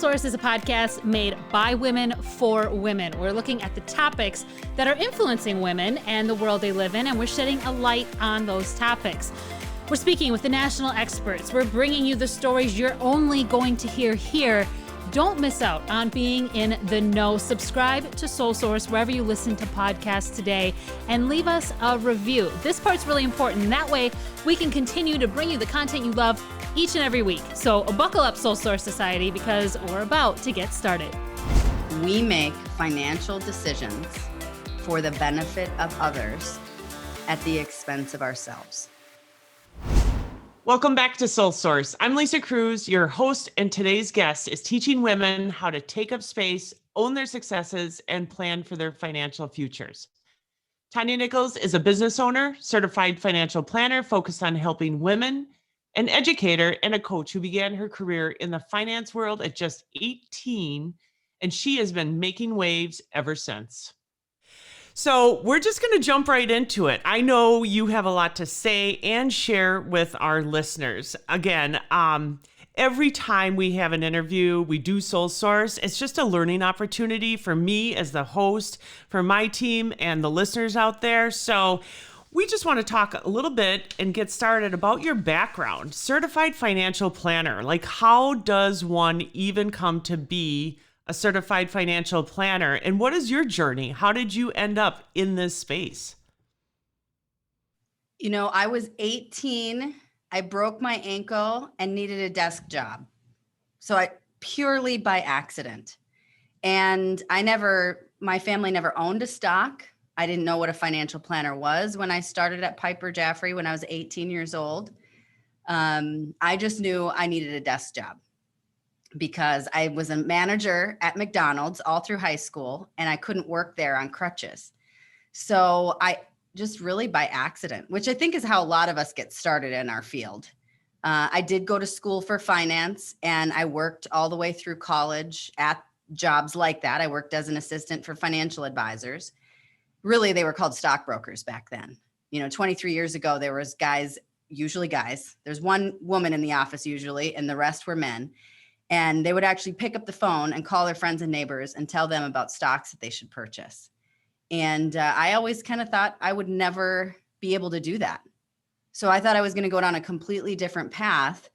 Source is a podcast made by women for women. We're looking at the topics that are influencing women and the world they live in, and we're shedding a light on those topics. We're speaking with the national experts. We're bringing you the stories you're only going to hear here. Don't miss out on being in the know. Subscribe to Soul Source wherever you listen to podcasts today and leave us a review. This part's really important. That way we can continue to bring you the content you love each and every week. So buckle up, Soul Source Society, because we're about to get started. We make financial decisions for the benefit of others at the expense of ourselves. Welcome back to Soul Source. I'm Lisa Cruz, your host, and today's guest is teaching women how to take up space, own their successes, and plan for their financial futures. Tanya Nichols is a business owner, certified financial planner focused on helping women, an educator, and a coach who began her career in the finance world at just 18, and she has been making waves ever since. So we're just going to jump right into it. I know you have a lot to say and share with our listeners. Again, every time we have an interview, we do Soul Source. It's just a learning opportunity for me as the host, for my team, and the listeners out there. So we just want to talk a little bit and get started about your background. Certified financial planner. Like, how does one even come to be a certified financial planner? And what is your journey? How did you end up in this space? You know, I was 18. I broke my ankle and needed a desk job. So purely by accident. And my family never owned a stock. I didn't know what a financial planner was when I started at Piper Jaffray when I was 18 years old. I just knew I needed a desk job, because I was a manager at McDonald's all through high school and I couldn't work there on crutches. So I just really by accident, which I think is how a lot of us get started in our field. I did go to school for finance and I worked all the way through college at jobs like that. I worked as an assistant for financial advisors. Really, they were called stockbrokers back then. 23 years ago, there was usually guys. There's one woman in the office usually, and the rest were men. And they would actually pick up the phone and call their friends and neighbors and tell them about stocks that they should purchase. And I always kind of thought I would never be able to do that. So I thought I was going to go down a completely different path.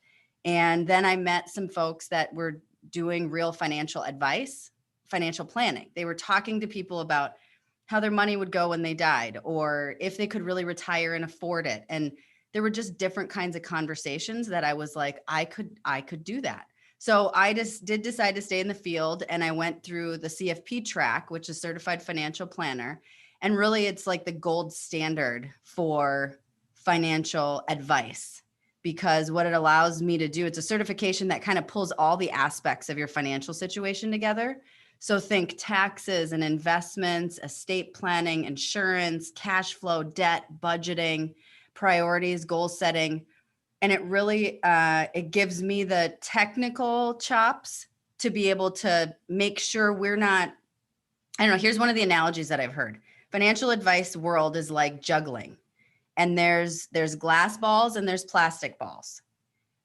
And then I met some folks that were doing real financial advice, financial planning. They were talking to people about how their money would go when they died, or if they could really retire and afford it. And there were just different kinds of conversations that I was like, I could do that. So I just did decide to stay in the field, and I went through the CFP track, which is Certified Financial Planner. And really it's like the gold standard for financial advice, because what it allows me to do, it's a certification that kind of pulls all the aspects of your financial situation together. So think taxes and investments, estate planning, insurance, cash flow, debt, budgeting, priorities, goal setting. And it really, it gives me the technical chops to be able to make sure we're not, I don't know, here's one of the analogies that I've heard. Financial advice world is like juggling. And there's glass balls and there's plastic balls.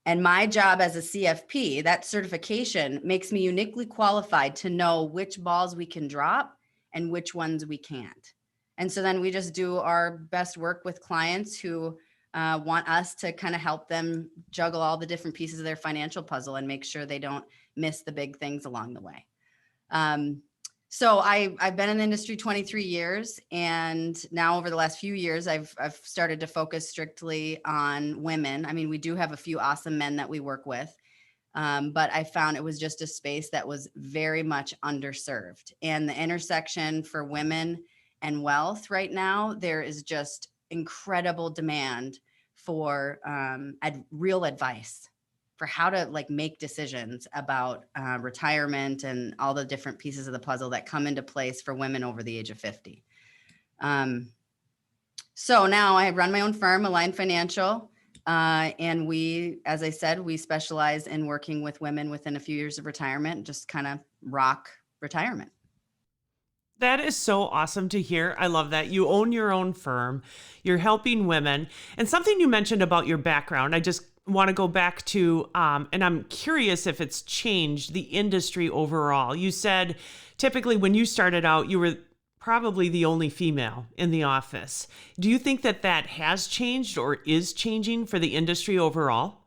And my job as a CFP, that certification makes me uniquely qualified to know which balls we can drop and which ones we can't. And so then we just do our best work with clients who want us to kind of help them juggle all the different pieces of their financial puzzle and make sure they don't miss the big things along the way. So I've been in the industry 23 years, and now over the last few years, I've started to focus strictly on women. I mean, we do have a few awesome men that we work with, but I found it was just a space that was very much underserved. And the intersection for women and wealth right now, there is just incredible demand for real advice for how to make decisions about retirement and all the different pieces of the puzzle that come into place for women over the age of 50. So now I run my own firm, Align Financial, and we, as I said, we specialize in working with women within a few years of retirement, just kind of rock retirement. That is so awesome to hear. I love that. You own your own firm. You're helping women. And something you mentioned about your background, I just want to go back to, and I'm curious if it's changed the industry overall. You said typically when you started out, you were probably the only female in the office. Do you think that that has changed or is changing for the industry overall?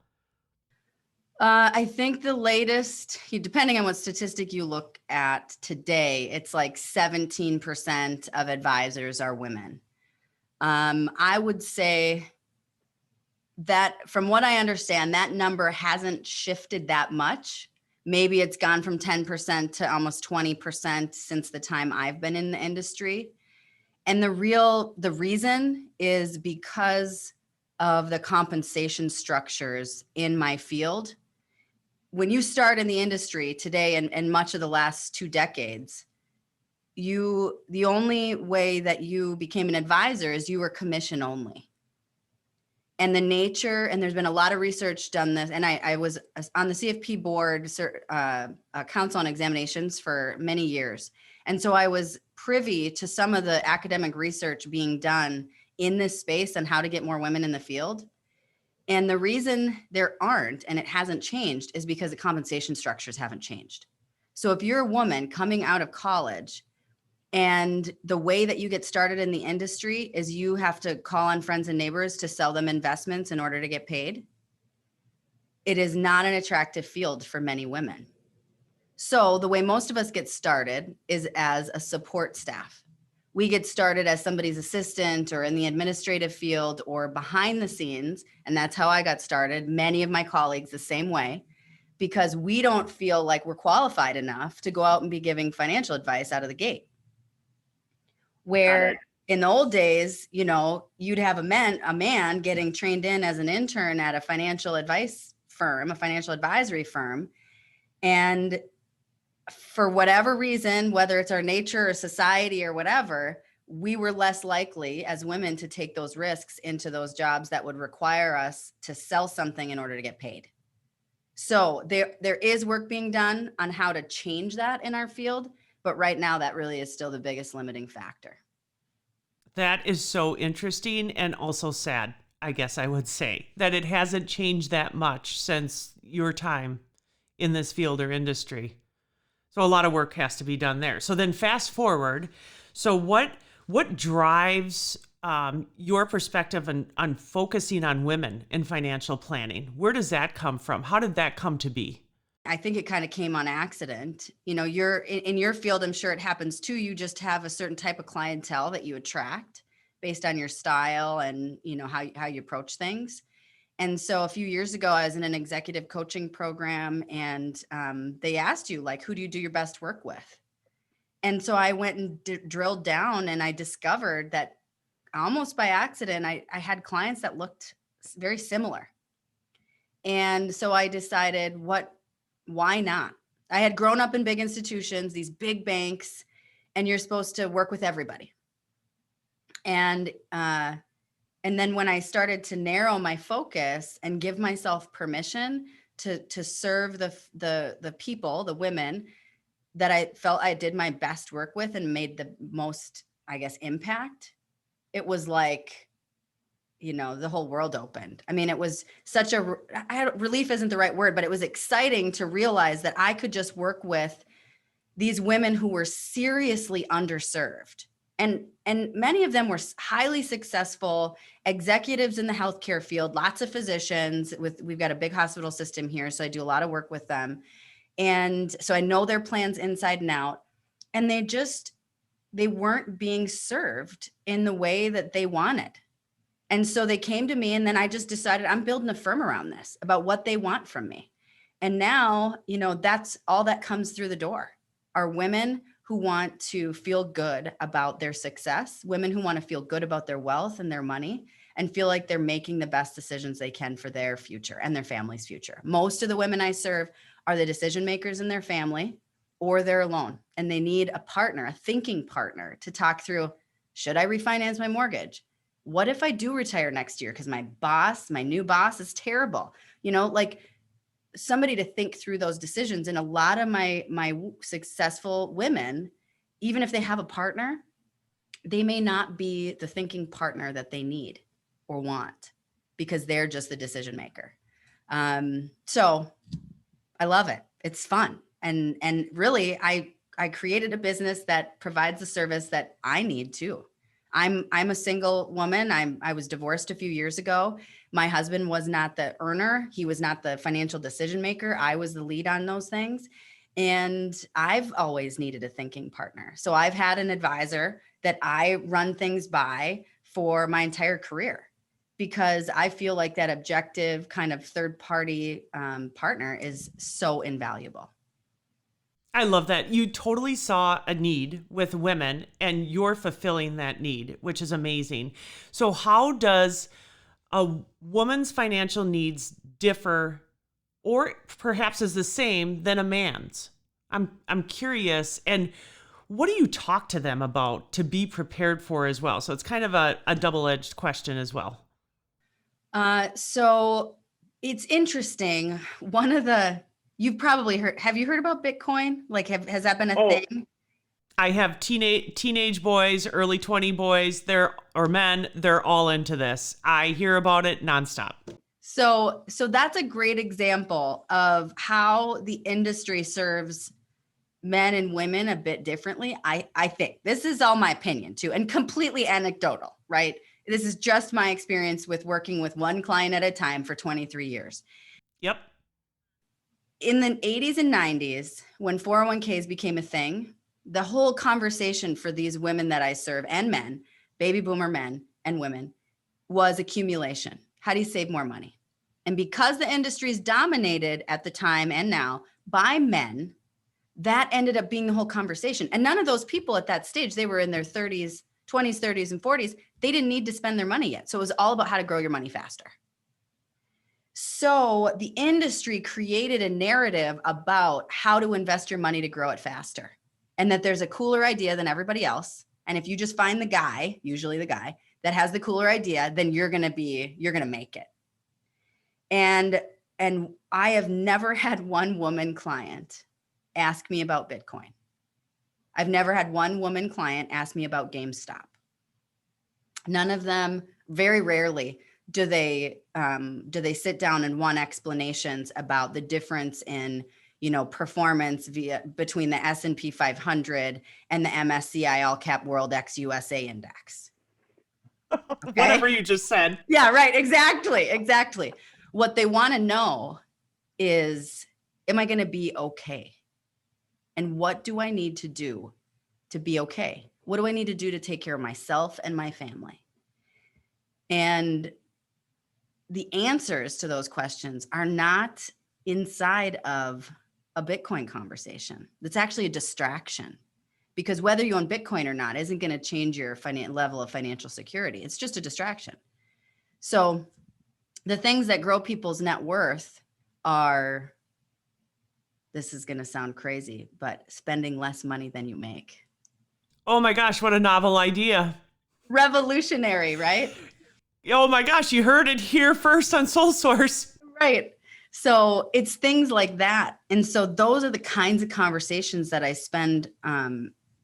I think the latest, depending on what statistic you look at today, it's like 17% of advisors are women. I would say that from what I understand, that number hasn't shifted that much. Maybe it's gone from 10% to almost 20% since the time I've been in the industry. And the reason is because of the compensation structures in my field. When you start in the industry today and much of the last 2 decades, the only way that you became an advisor is you were commission only. And the nature, and there's been a lot of research done this, and I was on the CFP board, Council on Examinations for many years. And so I was privy to some of the academic research being done in this space on how to get more women in the field. And the reason there aren't, and it hasn't changed, is because the compensation structures haven't changed. So if you're a woman coming out of college, and the way that you get started in the industry is you have to call on friends and neighbors to sell them investments in order to get paid, it is not an attractive field for many women. So the way most of us get started is as a support staff. We get started as somebody's assistant or in the administrative field or behind the scenes. And that's how I got started. Many of my colleagues the same way, because we don't feel like we're qualified enough to go out and be giving financial advice out of the gate. Where in the old days, you'd have a man getting trained in as an intern at a financial advice firm, a financial advisory firm. And for whatever reason, whether it's our nature or society or whatever, we were less likely as women to take those risks into those jobs that would require us to sell something in order to get paid. So there is work being done on how to change that in our field. But right now, that really is still the biggest limiting factor. That is so interesting and also sad, I guess I would say, that it hasn't changed that much since your time in this field or industry. So a lot of work has to be done there. So then fast forward. So what drives your perspective on focusing on women in financial planning? Where does that come from? How did that come to be? I think it kind of came on accident. You're in your field, I'm sure it happens too. You just have a certain type of clientele that you attract based on your style and, how you approach things. And so a few years ago, I was in an executive coaching program and they asked you, like, who do you do your best work with? And so I went and drilled down and I discovered that almost by accident, I had clients that looked very similar. And so I decided, why not? I had grown up in big institutions, these big banks, and you're supposed to work with everybody. And then when I started to narrow my focus and give myself permission to serve the people, the women that I felt I did my best work with and made the most, I guess, impact, it was like, the whole world opened. I mean, it was such relief isn't the right word, but it was exciting to realize that I could just work with these women who were seriously underserved. And many of them were highly successful executives in the healthcare field, lots of physicians. We've got a big hospital system here, so I do a lot of work with them. And so I know their plans inside and out. And they weren't being served in the way that they wanted. And so they came to me, and then I just decided I'm building a firm around this, about what they want from me. And now, that's all that comes through the door are women who want to feel good about their success, women who want to feel good about their wealth and their money and feel like they're making the best decisions they can for their future and their family's future. Most of the women I serve are the decision makers in their family, or they're alone and they need a partner, a thinking partner to talk through, should I refinance my mortgage? What if I do retire next year? Because my new boss is terrible. Like somebody to think through those decisions. And a lot of my successful women, even if they have a partner, they may not be the thinking partner that they need or want because they're just the decision maker. So I love it. It's fun. And really I created a business that provides the service that I need too. I'm a single woman. I was divorced a few years ago. My husband was not the earner. He was not the financial decision maker. I was the lead on those things. And I've always needed a thinking partner. So I've had an advisor that I run things by for my entire career, because I feel like that objective kind of third party partner is so invaluable. I love that. You totally saw a need with women and you're fulfilling that need, which is amazing. So how does a woman's financial needs differ or perhaps is the same than a man's? I'm curious. And what do you talk to them about to be prepared for as well? So it's kind of a double-edged question as well. So it's interesting. You've probably have you heard about Bitcoin? Like, has that been a thing? I have teenage boys, early 20 boys, or men, they're all into this. I hear about it nonstop. So that's a great example of how the industry serves men and women a bit differently. I think this is all my opinion too, and completely anecdotal, right? This is just my experience with working with one client at a time for 23 years. Yep. In the 80s and 90s, when 401ks became a thing, the whole conversation for these women that I serve and men, baby boomer men and women, was accumulation. How do you save more money? And because the industry is dominated at the time and now by men, that ended up being the whole conversation. And none of those people at that stage, they were in their 30s, 20s, 30s, and 40s. They didn't need to spend their money yet. So it was all about how to grow your money faster. So the industry created a narrative about how to invest your money to grow it faster, and that there's a cooler idea than everybody else. And if you just find the guy, usually the guy that has the cooler idea, then you're going to make it. And I have never had one woman client ask me about Bitcoin. I've never had one woman client ask me about GameStop. None of them, very rarely, do they sit down and want explanations about the difference in, performance between the S&P 500 and the MSCI All Cap World X USA Index. Okay? Whatever you just said. Yeah, right. Exactly. What they want to know is, am I going to be okay? And what do I need to do to be okay? What do I need to do to take care of myself and my family? And the answers to those questions are not inside of a Bitcoin conversation. That's actually a distraction, because whether you own Bitcoin or not isn't going to change your level of financial security. It's just a distraction. So the things that grow people's net worth are, this is going to sound crazy, but spending less money than you make. Oh my gosh, what a novel idea. Revolutionary, right? Oh my gosh, you heard it here first on Soul Source. Right. So it's things like that. And so those are the kinds of conversations that I spend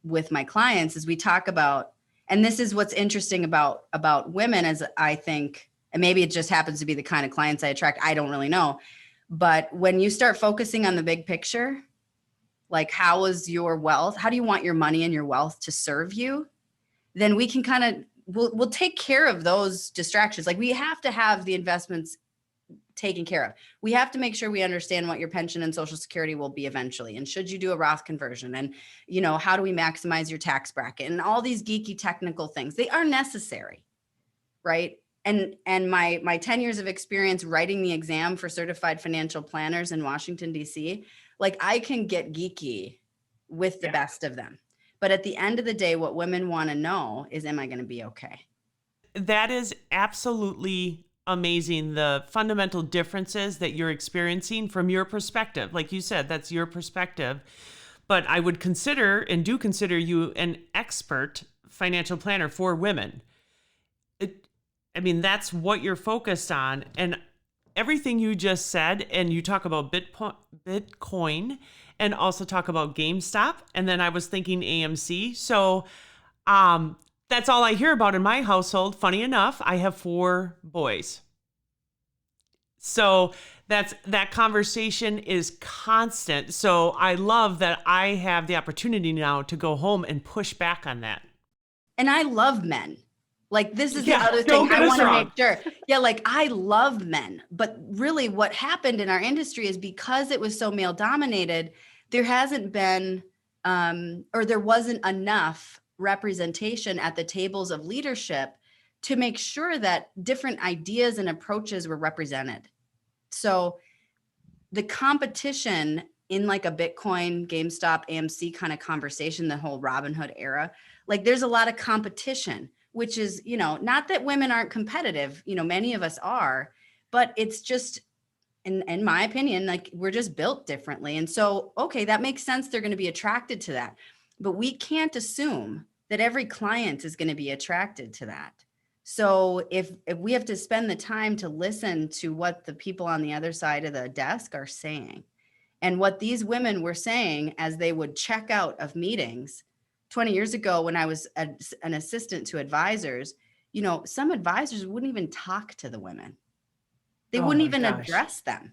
with my clients as we talk about, and this is what's interesting about women, as I think, and maybe it just happens to be the kind of clients I attract, I don't really know. But when you start focusing on the big picture, like how is your wealth, how do you want your money and your wealth to serve you? Then we can kind of, we'll take care of those distractions. Like we have to have the investments taken care of. We have to make sure we understand what your pension and Social Security will be eventually. And should you do a Roth conversion? And, how do we maximize your tax bracket? And all these geeky technical things, they are necessary, right? And my 10 years of experience writing the exam for certified financial planners in Washington, D.C., like I can get geeky with the best of them. But at the end of the day, what women want to know is, am I going to be okay? That is absolutely amazing. The fundamental differences that you're experiencing from your perspective. Like you said, that's your perspective. But I would consider and do consider you an expert financial planner for women. That's what you're focused on. And everything you just said, and you talk about Bitcoin and also talk about GameStop. And then I was thinking AMC. So that's all I hear about in my household. Funny enough, I have 4 boys. So that conversation is constant. So I love that I have the opportunity now to go home and push back on that. And I love men. Like, this is the Yeah, other thing don't get I us want to wrong. make sure. Yeah, like, I love men. But really what happened in our industry is because it was so male dominated, there hasn't been or there wasn't enough representation at the tables of leadership to make sure that different ideas and approaches were represented. So the competition in like a Bitcoin, GameStop, AMC kind of conversation, the whole Robinhood era, like there's a lot of competition, which is, not that women aren't competitive, many of us are, but it's just, in my opinion, like we're just built differently. And so, okay, that makes sense. They're going to be attracted to that, but we can't assume that every client is going to be attracted to that. So if we have to spend the time to listen to what the people on the other side of the desk are saying, and what these women were saying as they would check out of meetings 20 years ago when I was an assistant to advisors, some advisors wouldn't even talk to the women. They Oh wouldn't my even gosh. address them,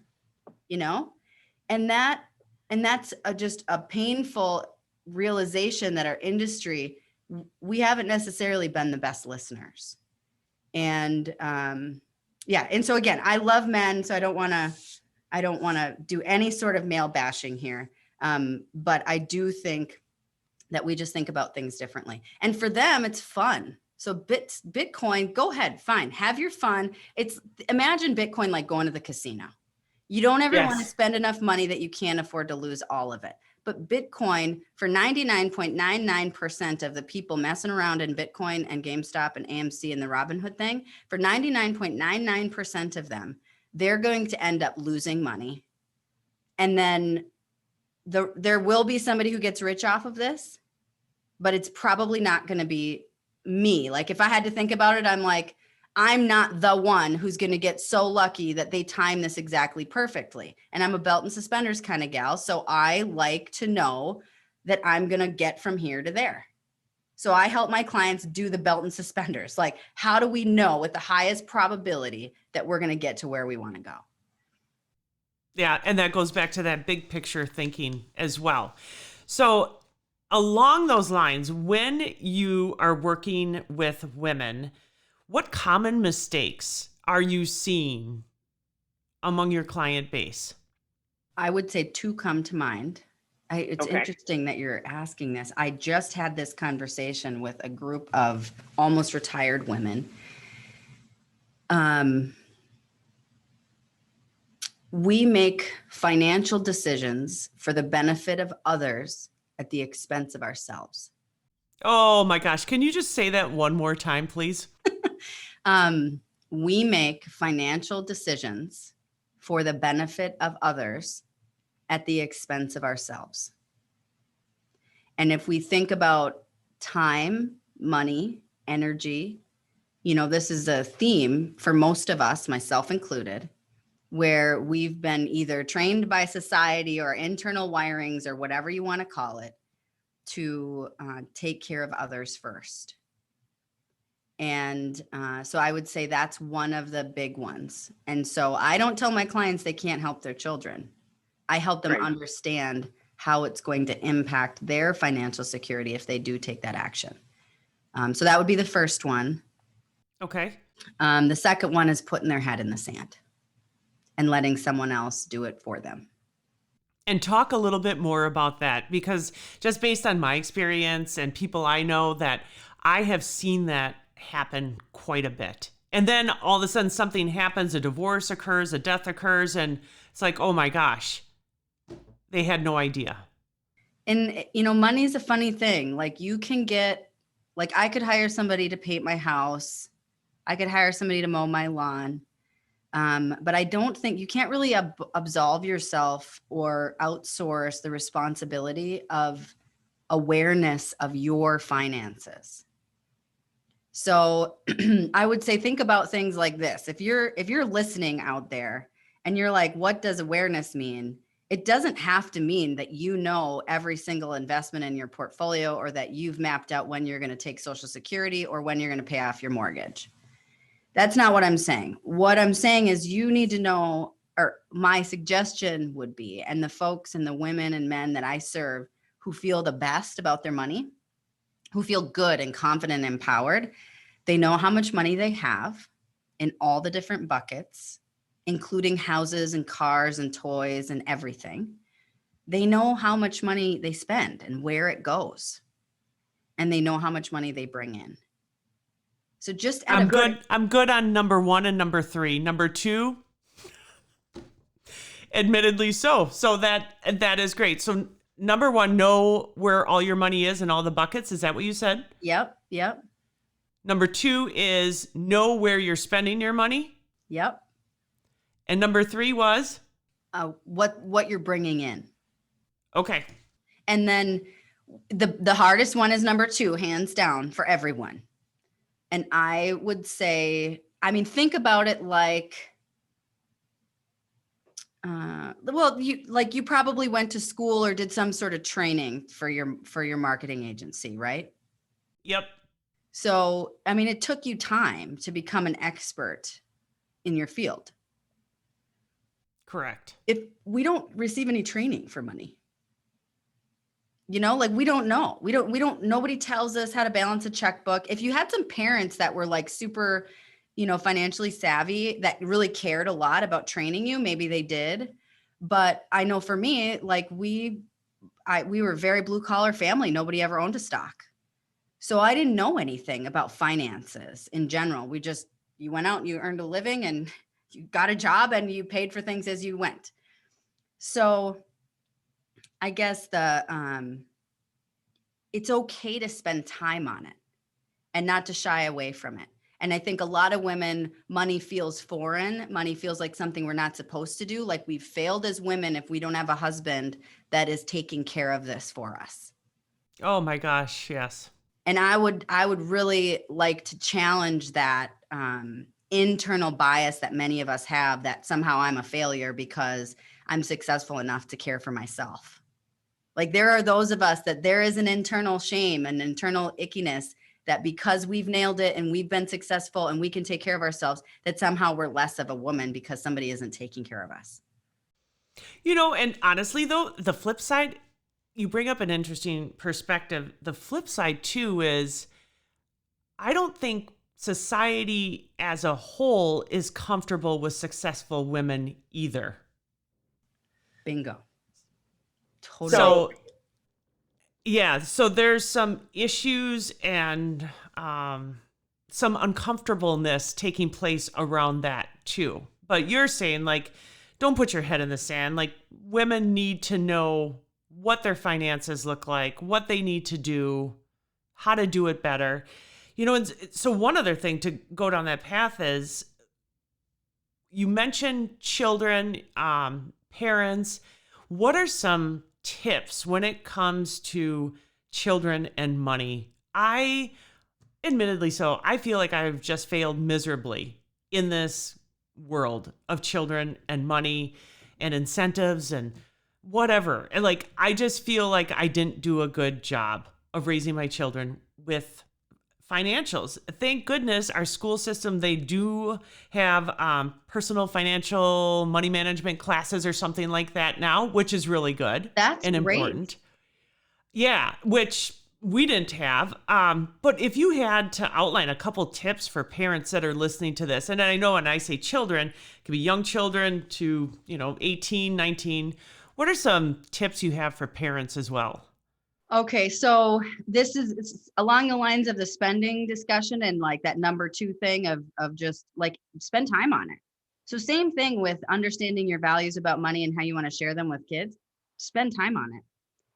and that's just a painful realization that our industry, we haven't necessarily been the best listeners. And yeah. And so again, I love men, so I don't want to do any sort of male bashing here. But I do think that we just think about things differently. And for them, it's fun. So Bitcoin, go ahead, fine, have your fun. Imagine Bitcoin like going to the casino. You don't ever want to Yes. spend enough money that you can't afford to lose all of it. But Bitcoin, for 99.99% of the people messing around in Bitcoin and GameStop and AMC and the Robinhood thing, for 99.99% of them, they're going to end up losing money. And then there will be somebody who gets rich off of this, but it's probably not going to be me. Like, if I had to think about it, I'm like, I'm not the one who's going to get so lucky that they time this exactly perfectly. And I'm a belt and suspenders kind of gal. So I like to know that I'm going to get from here to there. So I help my clients do the belt and suspenders. Like, how do we know with the highest probability that we're going to get to where we want to go? Yeah. And that goes back to that big picture thinking as well. So along those lines, when you are working with women, what common mistakes are you seeing among your client base? I would say two come to mind. It's Okay. interesting that you're asking this. I just had this conversation with a group of almost retired women. We make financial decisions for the benefit of others at the expense of ourselves. Oh my gosh. Can you just say that one more time, please? We make financial decisions for the benefit of others at the expense of ourselves. And if we think about time, money, energy, this is a theme for most of us, myself included, where we've been either trained by society or internal wirings or whatever you want to call it to take care of others first. And so I would say that's one of the big ones. And so I don't tell my clients they can't help their children. I help them understand how it's going to impact their financial security if they do take that action. So that would be the first one. Okay. The second one is putting their head in the sand and letting someone else do it for them. And talk a little bit more about that, because just based on my experience and people I know, that I have seen that happen quite a bit. And then all of a sudden something happens, a divorce occurs, a death occurs, and it's like, oh my gosh, they had no idea. And, money is a funny thing. Like, you can get, like, I could hire somebody to paint my house. I could hire somebody to mow my lawn. But I don't think you can't really absolve yourself or outsource the responsibility of awareness of your finances. So I would say, think about things like this. If you're listening out there and you're like, what does awareness mean? It doesn't have to mean that you know every single investment in your portfolio, or that you've mapped out when you're going to take Social Security or when you're going to pay off your mortgage. That's not what I'm saying. What I'm saying is you need to know, or my suggestion would be, and the folks and the women and men that I serve who feel the best about their money, who feel good and confident and empowered, they know how much money they have in all the different buckets, including houses and cars and toys and everything. They know how much money they spend and where it goes. And they know how much money they bring in. So just I'm good on number 1 and number 3. Number 2, admittedly so. So that is great. So number 1, know where all your money is in all the buckets. Is that what you said? Yep. Number 2 is know where you're spending your money. Yep. And number 3 was? What you're bringing in. Okay. And then the hardest one is number 2, hands down for everyone. And I would say, I mean, think about it like, you probably went to school or did some sort of training for your marketing agency, right? Yep. So, I mean, it took you time to become an expert in your field. Correct. If we don't receive any training for money, like we don't know. Nobody tells us how to balance a checkbook. If you had some parents that were like super, financially savvy, that really cared a lot about training you, maybe they did. But I know for me, like we were a very blue collar family. Nobody ever owned a stock. So I didn't know anything about finances in general. You went out and you earned a living and you got a job and you paid for things as you went. So I guess it's okay to spend time on it and not to shy away from it. And I think a lot of women, money feels foreign. Money feels like something we're not supposed to do. Like we've failed as women if we don't have a husband that is taking care of this for us. Oh my gosh, yes. And I would really like to challenge that internal bias that many of us have, that somehow I'm a failure because I'm successful enough to care for myself. Like there are those of us that there is an internal shame, an internal ickiness that because we've nailed it and we've been successful and we can take care of ourselves, that somehow we're less of a woman because somebody isn't taking care of us. And honestly though, the flip side, you bring up an interesting perspective. The flip side too is I don't think society as a whole is comfortable with successful women either. Bingo. Totally. So, yeah, so there's some issues and some uncomfortableness taking place around that too. But you're saying like, don't put your head in the sand. Like women need to know what their finances look like, what they need to do, how to do it better. And so one other thing to go down that path is you mentioned children, parents. What are some tips when it comes to children and money? I feel like I've just failed miserably in this world of children and money and incentives and whatever. And like, I just feel like I didn't do a good job of raising my children with financials. Thank goodness our school system, they do have personal financial money management classes or something like that now, which is really good. That's and great. Important. Yeah, which we didn't have. But if you had to outline a couple tips for parents that are listening to this, and I know when I say children, it could be young children to, 18, 19. What are some tips you have for parents as well? Okay, so this is along the lines of the spending discussion and like that number 2 thing of just like spend time on it. So same thing with understanding your values about money and how you want to share them with kids. Spend time on it.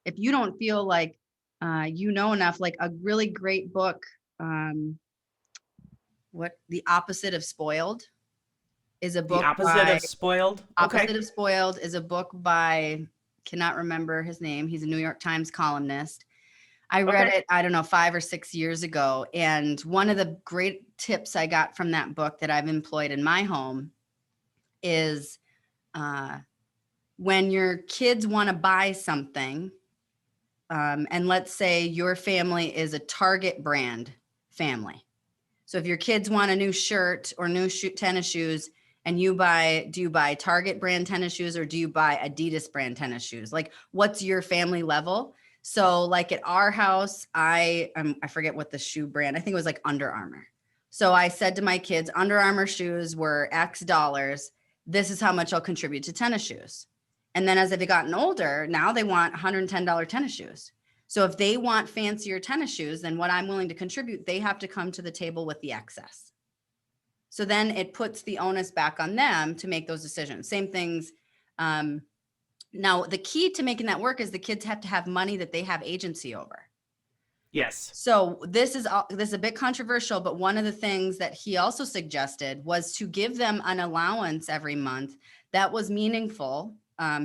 If you don't feel like enough, like a really great book, The Opposite of Spoiled is a book. The Opposite of Spoiled? Opposite of Spoiled is a book by, cannot remember his name. He's a New York Times columnist. I read it, I don't know, 5 or 6 years ago. And one of the great tips I got from that book that I've employed in my home is when your kids want to buy something, and let's say your family is a Target brand family. So if your kids want a new shirt or new tennis shoes, and do you buy Target brand tennis shoes or do you buy Adidas brand tennis shoes? Like, what's your family level? So like at our house, I forget what the shoe brand, I think it was like Under Armour. So I said to my kids, Under Armour shoes were X dollars. This is how much I'll contribute to tennis shoes. And then as they've gotten older, now they want $110 tennis shoes. So if they want fancier tennis shoes than what I'm willing to contribute, they have to come to the table with the excess. So then it puts the onus back on them to make those decisions. Same things. Now, the key to making that work is the kids have to have money that they have agency over. Yes. So this is a bit controversial, but one of the things that he also suggested was to give them an allowance every month that was meaningful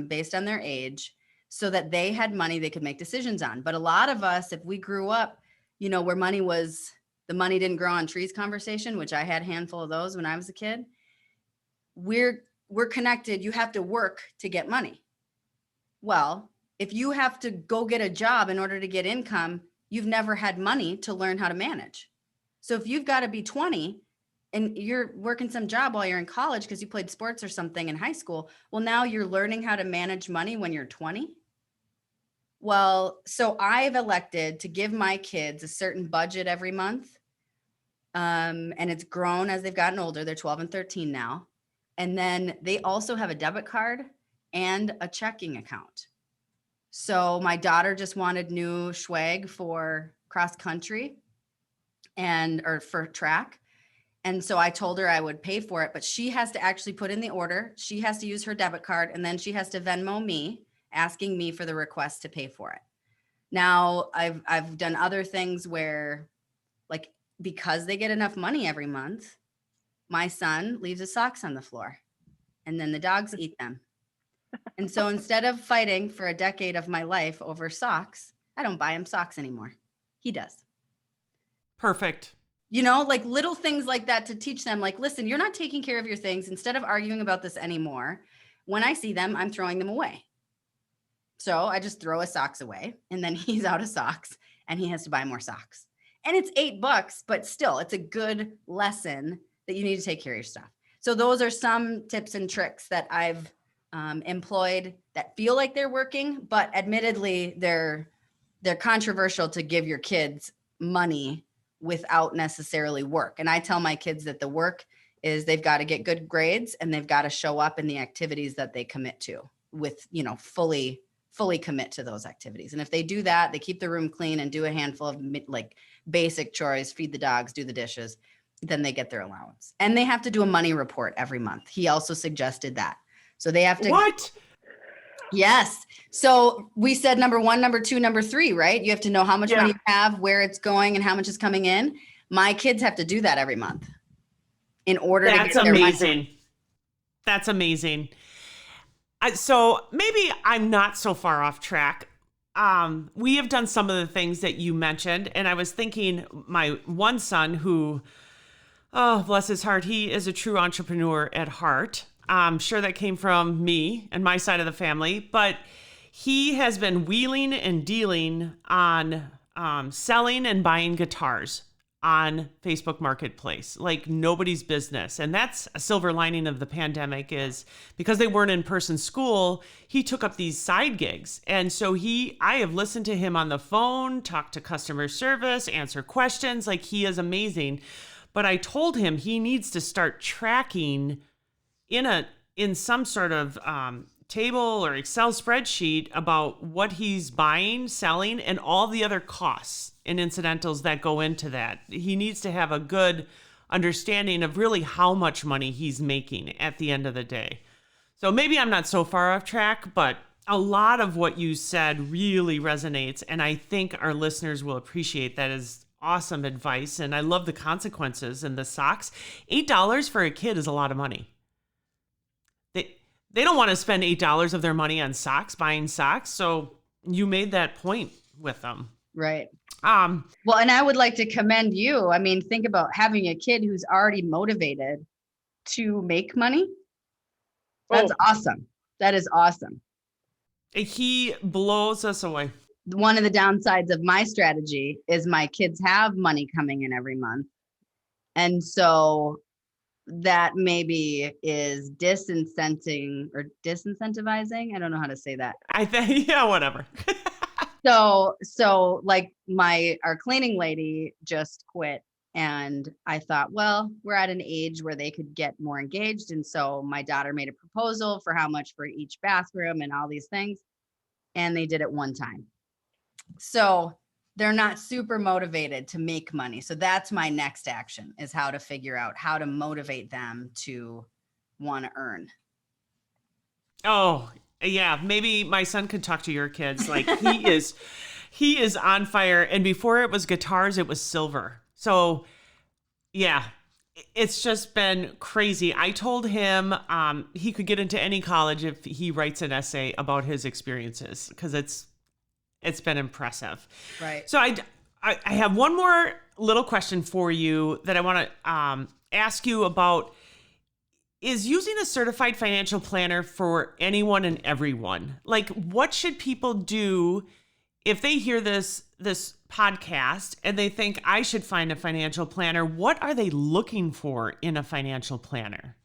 based on their age, so that they had money they could make decisions on. But a lot of us, if we grew up, where the money didn't grow on trees conversation, which I had a handful of those when I was a kid, we're connected. You have to work to get money. Well, if you have to go get a job in order to get income, you've never had money to learn how to manage. So if you've got to be 20 and you're working some job while you're in college because you played sports or something in high school, well, now you're learning how to manage money when you're 20. Well, so I've elected to give my kids a certain budget every month. And it's grown as they've gotten older. They're 12 and 13 now. And then they also have a debit card and a checking account. So my daughter just wanted new swag for cross country or for track. And so I told her I would pay for it, but she has to actually put in the order. She has to use her debit card, and then she has to Venmo me, asking me for the request to pay for it. Now I've done other things where, like, because they get enough money every month, my son leaves his socks on the floor and then the dogs eat them. And so instead of fighting for a decade of my life over socks, I don't buy him socks anymore. He does. Perfect. Like little things like that to teach them, like, listen, you're not taking care of your things. Instead of arguing about this anymore, when I see them, I'm throwing them away. So I just throw his socks away, and then he's out of socks and he has to buy more socks. And it's $8, but still, it's a good lesson that you need to take care of your stuff. So those are some tips and tricks that I've employed that feel like they're working, but admittedly, they're controversial to give your kids money without necessarily work. And I tell my kids that the work is they've got to get good grades and they've got to show up in the activities that they commit to with, fully commit to those activities. And if they do that, they keep the room clean and do a handful of like basic chores, feed the dogs, do the dishes, then they get their allowance. And they have to do a money report every month. He also suggested that. So they have to. What? Yes. So we said number 1, number 2, number 3, right? You have to know how much money you have, where it's going, and how much is coming in. My kids have to do that every month in order to get their money. That's amazing. So maybe I'm not so far off track. We have done some of the things that you mentioned, and I was thinking my one son who, oh, bless his heart, he is a true entrepreneur at heart. I'm sure that came from me and my side of the family, but he has been wheeling and dealing on selling and buying guitars on Facebook Marketplace, like nobody's business. And that's a silver lining of the pandemic, is because they weren't in person school, he took up these side gigs. And so I have listened to him on the phone, talk to customer service, answer questions, like he is amazing. But I told him he needs to start tracking in some sort of table or Excel spreadsheet about what he's buying, selling, and all the other costs and incidentals that go into that. He needs to have a good understanding of really how much money he's making at the end of the day. So maybe I'm not so far off track, but a lot of what you said really resonates, and I think our listeners will appreciate that as awesome advice. And I love the consequences and the socks. $8 for a kid is a lot of money. They don't want to spend $8 of their money on socks, buying socks. So you made that point with them. Right. Well, and I would like to commend you. I mean, think about having a kid who's already motivated to make money. That's awesome. That is awesome. He blows us away. One of the downsides of my strategy is my kids have money coming in every month. And so that maybe is disincentivizing. I don't know how to say that. I think, yeah, whatever. So like our cleaning lady just quit, and I thought, well, we're at an age where they could get more engaged. And so my daughter made a proposal for how much for each bathroom and all these things. And they did it one time. So they're not super motivated to make money. So that's my next action, is how to figure out how to motivate them to want to earn. Oh, yeah. Maybe my son could talk to your kids. Like he is on fire. And before it was guitars, it was silver. So yeah, it's just been crazy. I told him he could get into any college if he writes an essay about his experiences, because it's been impressive. Right. So I have one more little question for you that I want to ask you about. Is using a certified financial planner for anyone and everyone? Like, what should people do if they hear this podcast and they think I should find a financial planner? What are they looking for in a financial planner?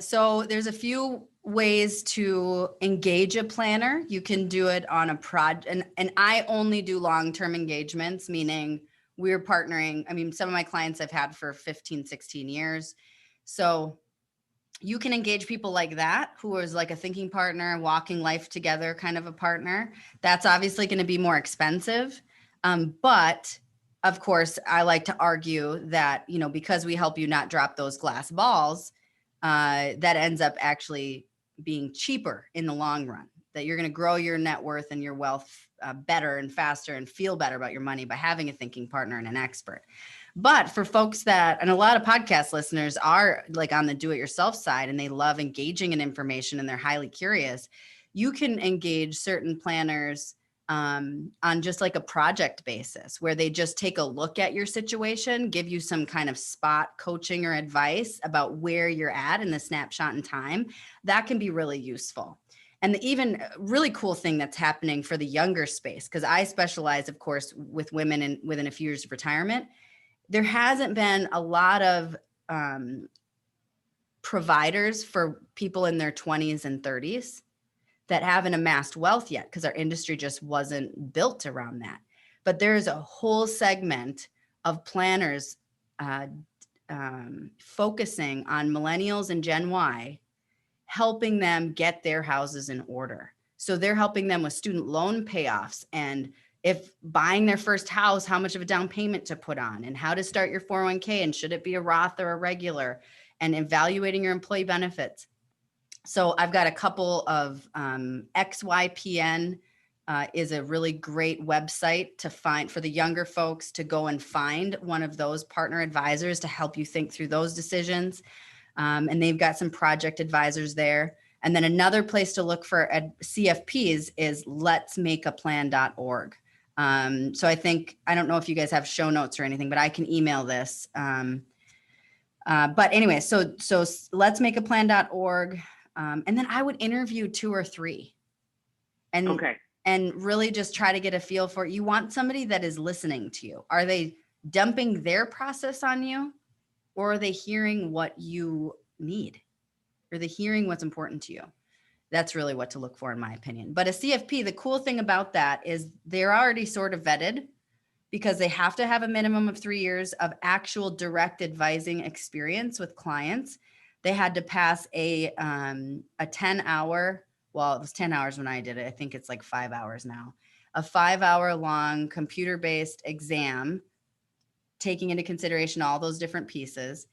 So there's a few ways to engage a planner. You can do it on a project, and I only do long-term engagements, meaning we're partnering. I mean, some of my clients I've had for 15, 16 years. So you can engage people like that, who is like a thinking partner, walking life together kind of a partner. That's obviously going to be more expensive. But of course, I like to argue that, because we help you not drop those glass balls, that ends up actually being cheaper in the long run, that you're going to grow your net worth and your wealth better and faster and feel better about your money by having a thinking partner and an expert. But for folks and a lot of podcast listeners are like on the do-it-yourself side, and they love engaging in information and they're highly curious, you can engage certain planners on just like a project basis, where they just take a look at your situation, give you some kind of spot coaching or advice about where you're at in the snapshot in time. That can be really useful. And the even really cool thing that's happening for the younger space, because I specialize, of course, with women within a few years of retirement, there hasn't been a lot of providers for people in their 20s and 30s that haven't amassed wealth yet, because our industry just wasn't built around that. But there is a whole segment of planners focusing on millennials and Gen Y, helping them get their houses in order. So they're helping them with student loan payoffs, and if buying their first house, how much of a down payment to put on, and how to start your 401k, and should it be a Roth or a regular, and evaluating your employee benefits. So I've got a couple of XYPN is a really great website to find for the younger folks to go and find one of those partner advisors to help you think through those decisions. And they've got some project advisors there. And then another place to look for CFPs is letsmakeaplan.org. So I don't know if you guys have show notes or anything, but I can email this. But anyway, so letsmakeaplan.org. And then I would interview 2 or 3 and really just try to get a feel for, you want somebody that is listening to you. Are they dumping their process on you, or are they hearing what you need? Are they hearing what's important to you? That's really what to look for, in my opinion. But a CFP, the cool thing about that is they're already sort of vetted, because they have to have a minimum of 3 years of actual direct advising experience with clients. They had to pass a 10-hour, well, it was 10 hours when I did it. I think it's like 5 hours now. A 5-hour long computer-based exam, taking into consideration all those different pieces.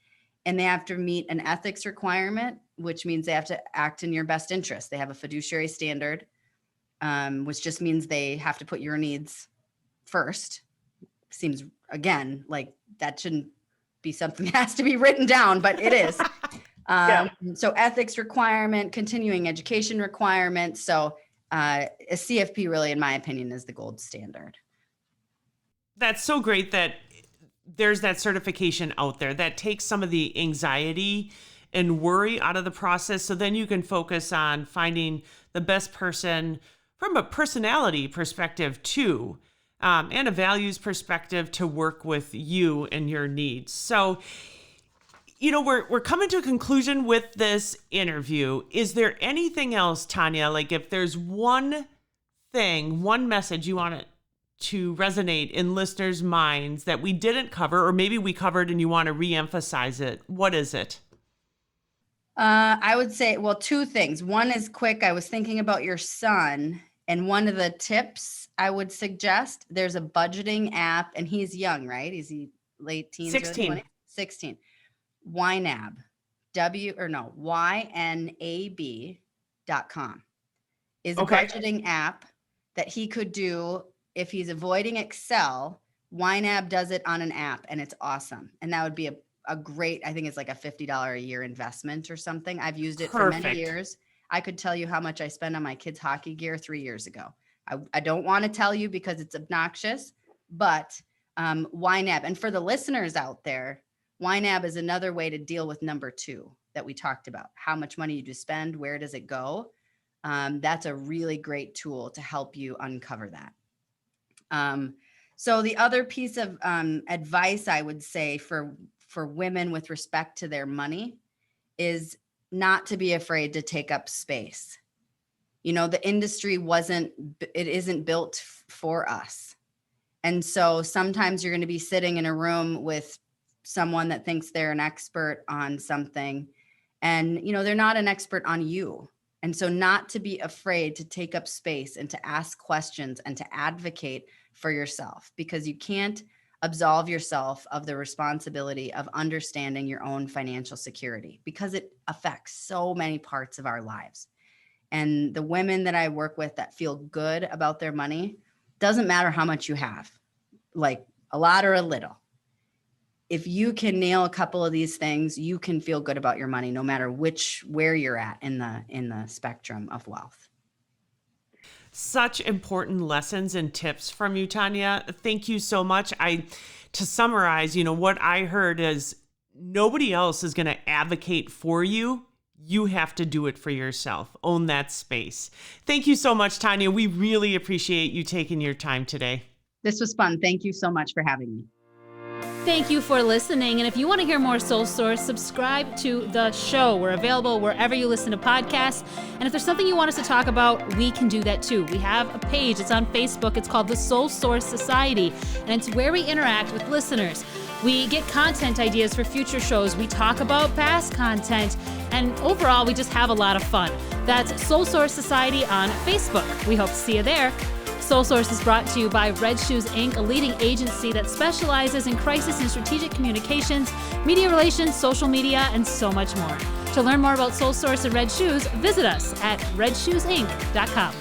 And they have to meet an ethics requirement, which means they have to act in your best interest. They have a fiduciary standard, which just means they have to put your needs first. Seems, again, like that shouldn't be something that has to be written down, but it is. So ethics requirement, continuing education requirement. So a CFP really, in my opinion, is the gold standard. That's so great that there's that certification out there that takes some of the anxiety and worry out of the process. So then you can focus on finding the best person from a personality perspective too. and a values perspective to work with you and your needs. So, we're coming to a conclusion with this interview. Is there anything else, Tanya, like if there's one thing, one message you want it to resonate in listeners' minds that we didn't cover, or maybe we covered and you want to reemphasize it, what is it? I would say, well, two things. One is quick. I was thinking about your son, and one of the tips I would suggest, there's a budgeting app, and he's young, right? Is he late teens? 16. 16. YNAB, YNAB.com is a budgeting app that he could do if he's avoiding Excel. YNAB does it on an app, and it's awesome. And that would be a great, I think it's like a $50 a year investment or something. I've used it for many years. I could tell you how much I spend on my kids' hockey gear 3 years ago. I don't want to tell you because it's obnoxious, but YNAB. And for the listeners out there, YNAB is another way to deal with number 2 that we talked about. How much money you do spend, where does it go? That's a really great tool to help you uncover that. So the other piece of advice I would say for women with respect to their money is not to be afraid to take up space. The industry isn't built for us. And so sometimes you're going to be sitting in a room with someone that thinks they're an expert on something, and they're not an expert on you. And so not to be afraid to take up space and to ask questions and to advocate for yourself, because you can't absolve yourself of the responsibility of understanding your own financial security, because it affects so many parts of our lives. And the women that I work with that feel good about their money, doesn't matter how much you have, like a lot or a little. If you can nail a couple of these things, you can feel good about your money, no matter where you're at in the spectrum of wealth. Such important lessons and tips from you, Tanya. Thank you so much. To summarize, what I heard is nobody else is going to advocate for you. You have to do it for yourself. Own that space. Thank you so much, Tanya. We really appreciate you taking your time today. This was fun. Thank you so much for having me. Thank you for listening. And if you want to hear more Soul Source, subscribe to the show. We're available wherever you listen to podcasts. And if there's something you want us to talk about, we can do that too. We have a page. It's on Facebook. It's called the Soul Source Society. And it's where we interact with listeners. We get content ideas for future shows. We talk about past content. And overall, we just have a lot of fun. That's Soul Source Society on Facebook. We hope to see you there. Soul Source is brought to you by Red Shoes, Inc., a leading agency that specializes in crisis and strategic communications, media relations, social media, and so much more. To learn more about Soul Source and Red Shoes, visit us at redshoesinc.com.